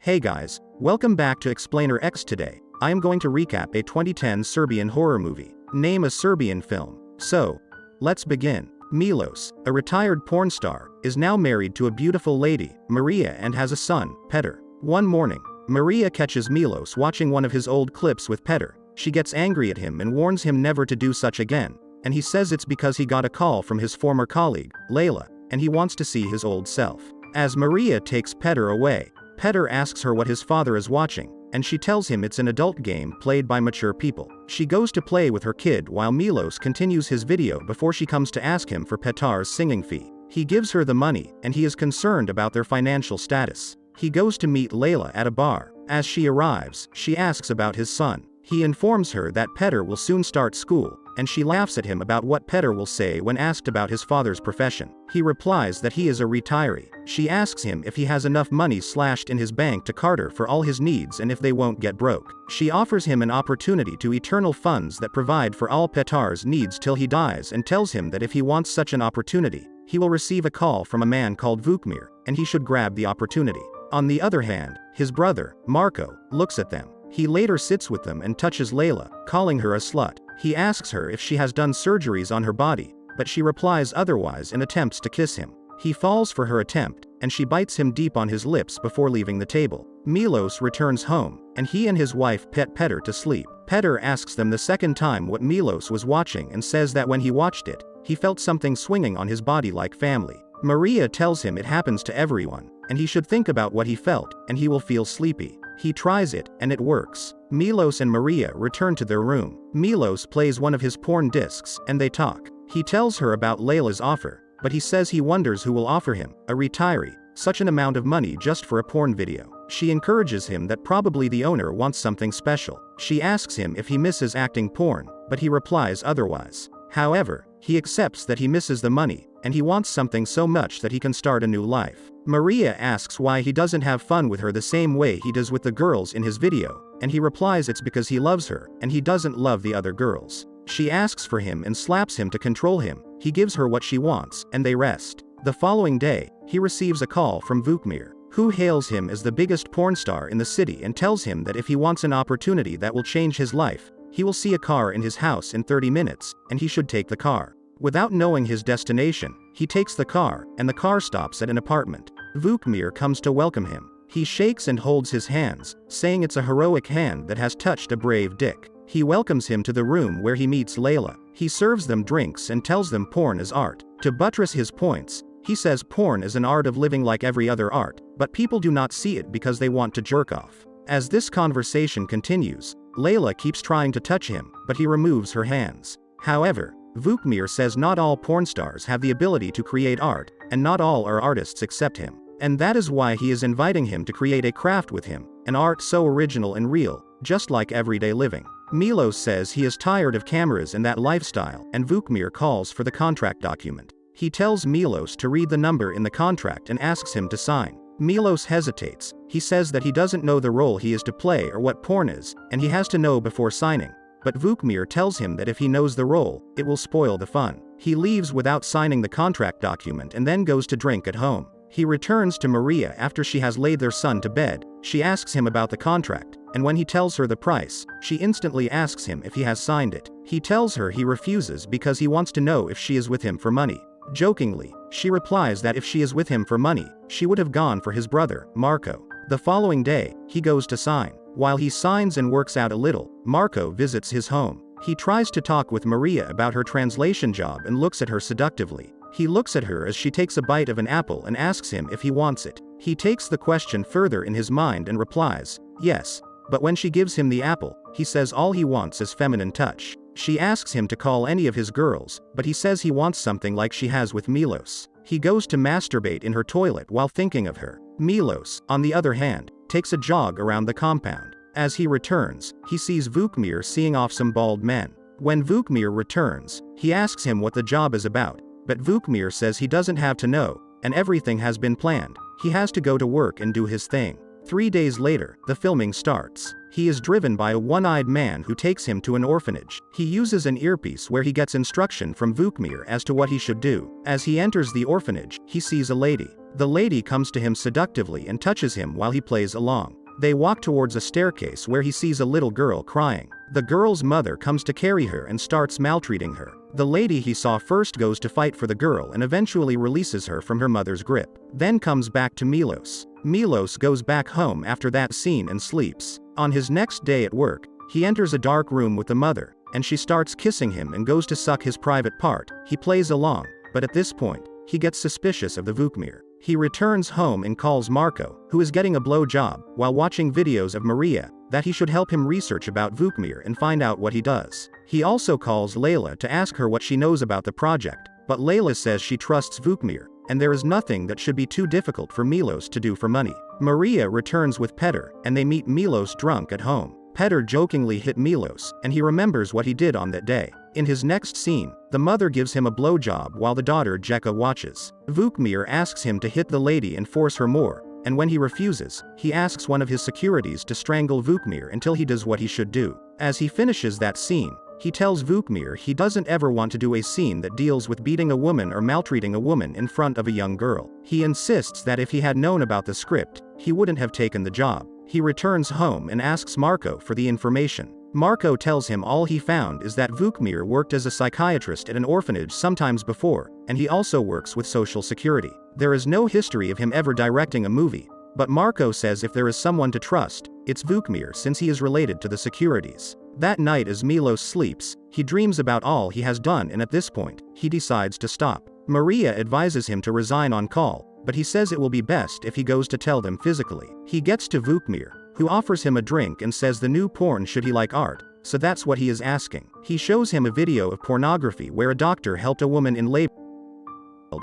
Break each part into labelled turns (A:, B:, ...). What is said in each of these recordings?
A: Hey guys, welcome back to Explainer X. Today, I am going to recap a 2010 Serbian horror movie. Name a Serbian film. So, let's begin. Milos, a retired porn star, is now married to a beautiful lady, Maria, and has a son, Petar. One morning, Maria catches Milos watching one of his old clips with Petar. She gets angry at him and warns him never to do such again, and he says it's because he got a call from his former colleague, Layla, and he wants to see his old self. As Maria takes Petar away, Petar asks her what his father is watching, and she tells him it's an adult game played by mature people. She goes to play with her kid while Milos continues his video before she comes to ask him for Petar's singing fee. He gives her the money, and he is concerned about their financial status. He goes to meet Layla at a bar. As she arrives, she asks about his son. He informs her that Petar will soon start school, and she laughs at him about what Petar will say when asked about his father's profession. He replies that he is a retiree. She asks him if he has enough money slashed in his bank to cater for all his needs and if they won't get broke. She offers him an opportunity to eternal funds that provide for all Petar's needs till he dies, and tells him that if he wants such an opportunity, he will receive a call from a man called Vukmir, and he should grab the opportunity. On the other hand, his brother, Marko, looks at them. He later sits with them and touches Layla, calling her a slut. He asks her if she has done surgeries on her body, but she replies otherwise and attempts to kiss him. He falls for her attempt, and she bites him deep on his lips before leaving the table. Milos returns home, and he and his wife pet Petar to sleep. Petar asks them the second time what Milos was watching and says that when he watched it, he felt something swinging on his body like family. Maria tells him it happens to everyone, and he should think about what he felt, and he will feel sleepy. He tries it, and it works. Milos and Maria return to their room. Milos plays one of his porn discs, and they talk. He tells her about Layla's offer, but he says he wonders who will offer him, a retiree, such an amount of money just for a porn video. She encourages him that probably the owner wants something special. She asks him if he misses acting porn, but he replies otherwise. However, he accepts that he misses the money, and he wants something so much that he can start a new life. Maria asks why he doesn't have fun with her the same way he does with the girls in his video, and he replies it's because he loves her, and he doesn't love the other girls. She asks for him and slaps him to control him. He gives her what she wants, and they rest. The following day, he receives a call from Vukmir, who hails him as the biggest porn star in the city and tells him that if he wants an opportunity that will change his life, he will see a car in his house in 30 minutes, and he should take the car. Without knowing his destination, he takes the car, and the car stops at an apartment. Vukmir comes to welcome him. He shakes and holds his hands, saying it's a heroic hand that has touched a brave dick. He welcomes him to the room where he meets Layla. He serves them drinks and tells them porn is art. To buttress his points, he says porn is an art of living like every other art, but people do not see it because they want to jerk off. As this conversation continues, Layla keeps trying to touch him, but he removes her hands. However, Vukmir says not all porn stars have the ability to create art, and not all are artists except him. And that is why he is inviting him to create a craft with him, an art so original and real, just like everyday living. Milos says he is tired of cameras and that lifestyle, and Vukmir calls for the contract document. He tells Milos to read the number in the contract and asks him to sign. Milos hesitates. He says that he doesn't know the role he is to play or what porn is, and he has to know before signing. But Vukmir tells him that if he knows the role, it will spoil the fun. He leaves without signing the contract document and then goes to drink at home. He returns to Maria after she has laid their son to bed. She asks him about the contract, and when he tells her the price, she instantly asks him if he has signed it. He tells her he refuses because he wants to know if she is with him for money. Jokingly, she replies that if she is with him for money, she would have gone for his brother, Marko. The following day, he goes to sign. While he signs and works out a little, Marko visits his home. He tries to talk with Maria about her translation job and looks at her seductively. He looks at her as she takes a bite of an apple and asks him if he wants it. He takes the question further in his mind and replies, yes. But when she gives him the apple, he says all he wants is feminine touch. She asks him to call any of his girls, but he says he wants something like she has with Milos. He goes to masturbate in her toilet while thinking of her. Milos, on the other hand, takes a jog around the compound. As he returns, he sees Vukmir seeing off some bald men. When Vukmir returns, he asks him what the job is about, but Vukmir says he doesn't have to know, and everything has been planned. He has to go to work and do his thing. 3 days later, the filming starts. He is driven by a one-eyed man who takes him to an orphanage. He uses an earpiece where he gets instruction from Vukmir as to what he should do. As he enters the orphanage, he sees a lady. The lady comes to him seductively and touches him while he plays along. They walk towards a staircase where he sees a little girl crying. The girl's mother comes to carry her and starts maltreating her. The lady he saw first goes to fight for the girl and eventually releases her from her mother's grip. Then comes back to Milos. Milos goes back home after that scene and sleeps. On his next day at work, he enters a dark room with the mother, and she starts kissing him and goes to suck his private part. He plays along, but at this point, he gets suspicious of the Vukmir. He returns home and calls Marco, who is getting a blowjob, while watching videos of Maria, that he should help him research about Vukmir and find out what he does. He also calls Layla to ask her what she knows about the project, but Layla says she trusts Vukmir, and there is nothing that should be too difficult for Milos to do for money. Maria returns with Petar, and they meet Milos drunk at home. Petar jokingly hit Milos, and he remembers what he did on that day. In his next scene, the mother gives him a blowjob while the daughter Jeka watches. Vukmir asks him to hit the lady and force her more, and when he refuses, he asks one of his securities to strangle Vukmir until he does what he should do. As he finishes that scene, he tells Vukmir he doesn't ever want to do a scene that deals with beating a woman or maltreating a woman in front of a young girl. He insists that if he had known about the script, he wouldn't have taken the job. He returns home and asks Marco for the information. Marco tells him all he found is that Vukmir worked as a psychiatrist at an orphanage sometimes before, and he also works with Social Security. There is no history of him ever directing a movie, but Marco says if there is someone to trust, it's Vukmir since he is related to the securities. That night as Milos sleeps, he dreams about all he has done and at this point, he decides to stop. Maria advises him to resign on call, but he says it will be best if he goes to tell them physically. He gets to Vukmir, who offers him a drink and says the new porn should he like art, so that's what he is asking. He shows him a video of pornography where a doctor helped a woman in labor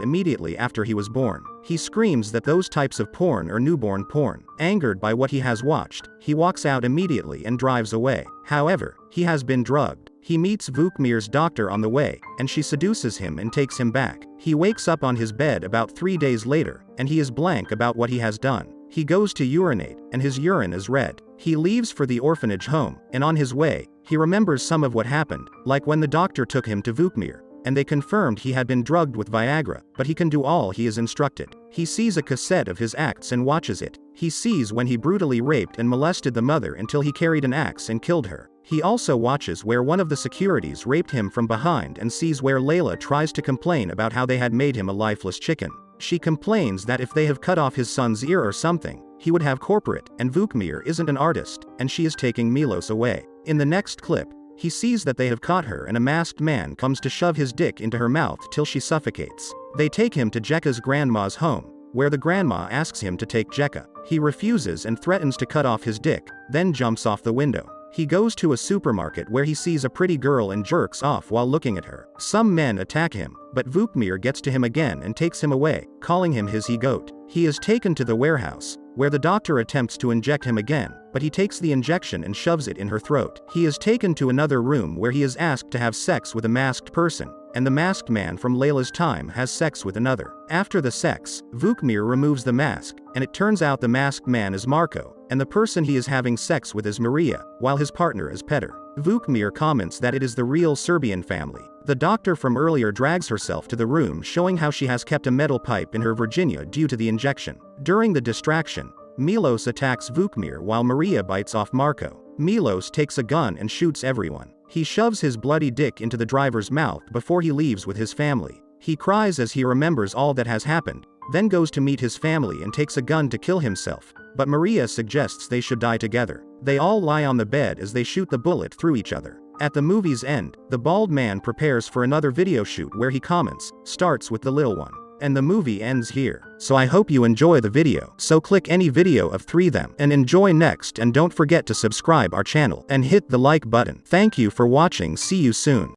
A: immediately after he was born. He screams that those types of porn are newborn porn. Angered by what he has watched, he walks out immediately and drives away. However, he has been drugged. He meets Vukmir's doctor on the way, and she seduces him and takes him back. He wakes up on his bed about 3 days later, and he is blank about what he has done. He goes to urinate, and his urine is red. He leaves for the orphanage home, and on his way, he remembers some of what happened, like when the doctor took him to Vukmir, and they confirmed he had been drugged with Viagra, but he can do all he is instructed. He sees a cassette of his acts and watches it. He sees when he brutally raped and molested the mother until he carried an axe and killed her. He also watches where one of the securities raped him from behind and sees where Layla tries to complain about how they had made him a lifeless chicken. She complains that if they have cut off his son's ear or something, he would have corporate, and Vukmir isn't an artist, and she is taking Milos away. In the next clip, he sees that they have caught her and a masked man comes to shove his dick into her mouth till she suffocates. They take him to Jeka's grandma's home, where the grandma asks him to take Jeka. He refuses and threatens to cut off his dick, then jumps off the window. He goes to a supermarket where he sees a pretty girl and jerks off while looking at her. Some men attack him, but Vukmir gets to him again and takes him away, calling him his he-goat. He is taken to the warehouse, where the doctor attempts to inject him again, but he takes the injection and shoves it in her throat. He is taken to another room where he is asked to have sex with a masked person, and the masked man from Layla's time has sex with another. After the sex, Vukmir removes the mask, and it turns out the masked man is Marco, and the person he is having sex with is Maria, while his partner is Petar. Vukmir comments that it is the real Serbian family. The doctor from earlier drags herself to the room showing how she has kept a metal pipe in her Virginia due to the injection. During the distraction, Milos attacks Vukmir while Maria bites off Marco. Milos takes a gun and shoots everyone. He shoves his bloody dick into the driver's mouth before he leaves with his family. He cries as he remembers all that has happened, then goes to meet his family and takes a gun to kill himself, but Maria suggests they should die together. They all lie on the bed as they shoot the bullet through each other. At the movie's end, the bald man prepares for another video shoot where he comments, starts with the little one. And the movie ends here. So I hope you enjoy the video. So click any video of 3 them and enjoy next, and don't forget to subscribe our channel and hit the like button. Thank you for watching. See you soon.